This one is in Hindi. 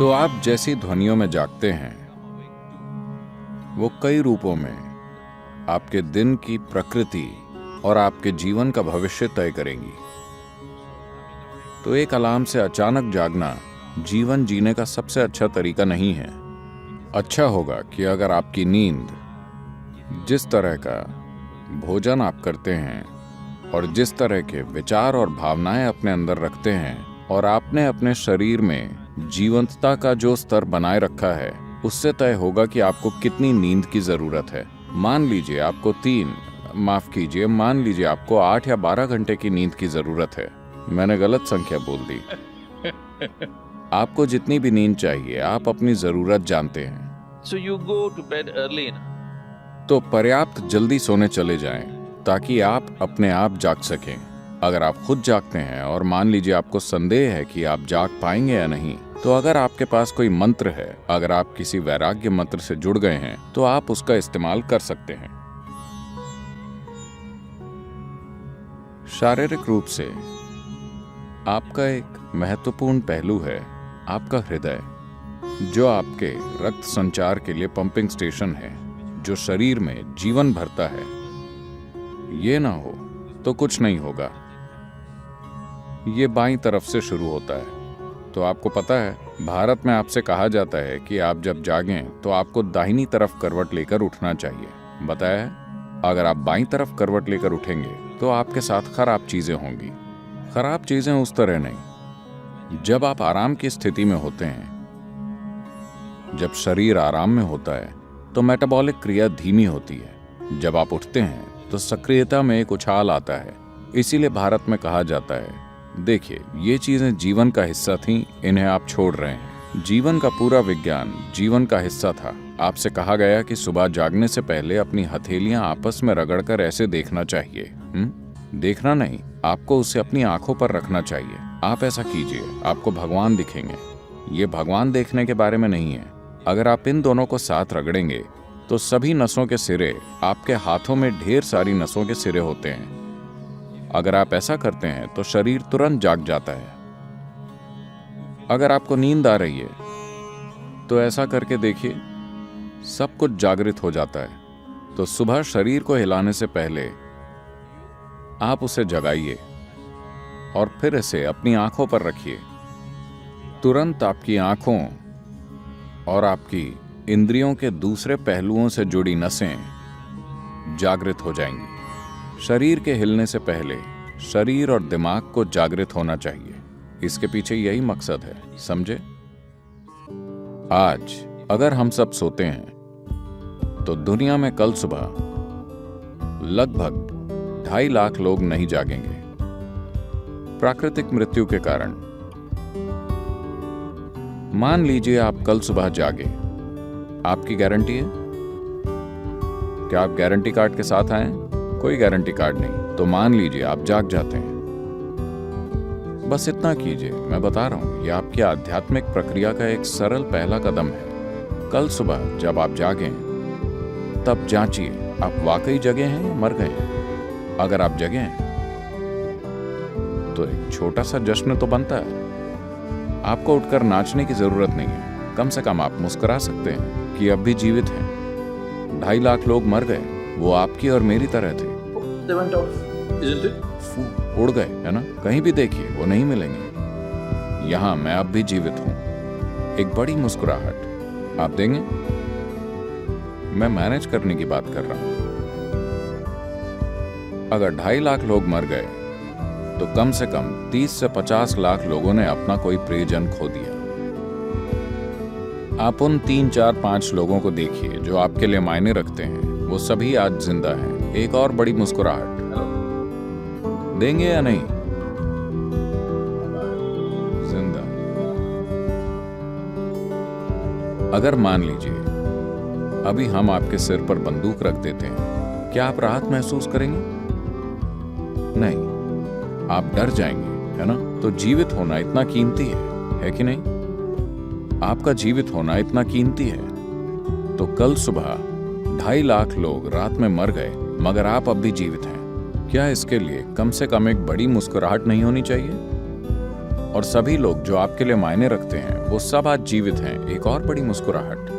तो आप जैसी ध्वनियों में जागते हैं वो कई रूपों में आपके दिन की प्रकृति और आपके जीवन का भविष्य तय करेंगी। तो एक अलार्म से अचानक जागना जीवन जीने का सबसे अच्छा तरीका नहीं है। अच्छा होगा कि अगर आपकी नींद, जिस तरह का भोजन आप करते हैं और जिस तरह के विचार और भावनाएं अपने अंदर रखते हैं और आपने अपने शरीर में जीवंतता का जो स्तर बनाए रखा है, उससे तय होगा कि आपको कितनी नींद की जरूरत है। मान लीजिए आपको 8 या 12 घंटे की नींद की जरूरत है। मैंने गलत संख्या बोल दी। आपको जितनी भी नींद चाहिए आप अपनी जरूरत जानते हैं। So you go to bed early enough. तो पर्याप्त जल्दी सोने चले जाएं ताकि आप अपने आप जाग सकें। अगर आप खुद जागते हैं और मान लीजिए आपको संदेह है कि आप जाग पाएंगे या नहीं, तो अगर आपके पास कोई मंत्र है, अगर आप किसी वैराग्य मंत्र से जुड़ गए हैं, तो आप उसका इस्तेमाल कर सकते हैं। शारीरिक रूप से आपका एक महत्वपूर्ण पहलू है आपका हृदय, जो आपके रक्त संचार के लिए पंपिंग स्टेशन है, जो शरीर में जीवन भरता है। ये ना हो तो कुछ नहीं होगा। ये बाईं तरफ से शुरू होता है। तो आपको पता है, भारत में आपसे कहा जाता है कि आप जब जागें तो आपको दाहिनी तरफ करवट लेकर उठना चाहिए। बताया है, अगर आप बाईं तरफ करवट लेकर उठेंगे तो आपके साथ खराब चीजें होंगी। खराब चीजें उस तरह नहीं। जब आप आराम की स्थिति में होते हैं, जब शरीर आराम में होता है, तो मेटाबॉलिक क्रिया धीमी होती है। जब आप उठते हैं तो सक्रियता में एक उछाल आता है। इसीलिए भारत में कहा जाता है, देखिए ये चीजें जीवन का हिस्सा थीं, इन्हें आप छोड़ रहे हैं। जीवन का पूरा विज्ञान जीवन का हिस्सा था। आपसे कहा गया कि सुबह जागने से पहले अपनी हथेलियां आपस में रगड़कर ऐसे देखना चाहिए। देखना नहीं, आपको उसे अपनी आंखों पर रखना चाहिए। आप ऐसा कीजिए, आपको भगवान दिखेंगे। ये भगवान देखने के बारे में नहीं है। अगर आप इन दोनों को साथ रगड़ेंगे तो सभी नसों के सिरे, आपके हाथों में ढेर सारी नसों के सिरे होते हैं। अगर आप ऐसा करते हैं तो शरीर तुरंत जाग जाता है। अगर आपको नींद आ रही है तो ऐसा करके देखिए, सब कुछ जागृत हो जाता है। तो सुबह शरीर को हिलाने से पहले आप उसे जगाइए और फिर इसे अपनी आंखों पर रखिए। तुरंत आपकी आंखों और आपकी इंद्रियों के दूसरे पहलुओं से जुड़ी नसें जागृत हो जाएंगी। शरीर के हिलने से पहले शरीर और दिमाग को जागृत होना चाहिए। इसके पीछे यही मकसद है, समझे? आज अगर हम सब सोते हैं तो दुनिया में कल सुबह लगभग 2.5 लाख लोग नहीं जागेंगे प्राकृतिक मृत्यु के कारण। मान लीजिए आप कल सुबह जागे, आपकी गारंटी है? क्या आप गारंटी कार्ड के साथ आए? कोई गारंटी कार्ड नहीं। तो मान लीजिए आप जाग जाते हैं। बस इतना कीजिए, मैं बता रहा हूं, यह आपकी आध्यात्मिक प्रक्रिया का एक सरल पहला कदम है। कल सुबह जब आप जागें तब जांचिए आप वाकई जगे हैं या मर गए हैं। अगर आप जगे हैं तो एक छोटा सा जश्न तो बनता है। आपको उठकर नाचने की जरूरत नहीं है। कम से कम आप मुस्कुरा सकते हैं कि अब भी जीवित हैं। 2.5 लाख लोग मर गए, वो आपकी और मेरी तरह थे। उड़ गए, है ना? कहीं भी देखिए वो नहीं मिलेंगे। यहां मैं अब भी जीवित हूं। एक बड़ी मुस्कुराहट आप देंगे? मैं मैनेज करने की बात कर रहा हूं। अगर 2.5 लाख लोग मर गए तो कम से कम 30 से 50 लाख लोगों ने अपना कोई प्रियजन खो दिया। आप उन 3, 4, 5 लोगों को देखिए जो आपके लिए मायने रखते हैं। वो सभी आज जिंदा हैं। एक और बड़ी मुस्कुराहट देंगे या नहीं? जिंदा। अगर मान लीजिए अभी हम आपके सिर पर बंदूक रख देते हैं, क्या आप राहत महसूस करेंगे? नहीं, आप डर जाएंगे, है ना? तो जीवित होना इतना कीमती है कि नहीं? आपका जीवित होना इतना कीमती है। तो कल सुबह 2.5 लाख लोग रात में मर गए, मगर आप अब भी जीवित हैं। क्या इसके लिए कम से कम एक बड़ी मुस्कुराहट नहीं होनी चाहिए? और सभी लोग जो आपके लिए मायने रखते हैं वो सब आज जीवित हैं। एक और बड़ी मुस्कुराहट।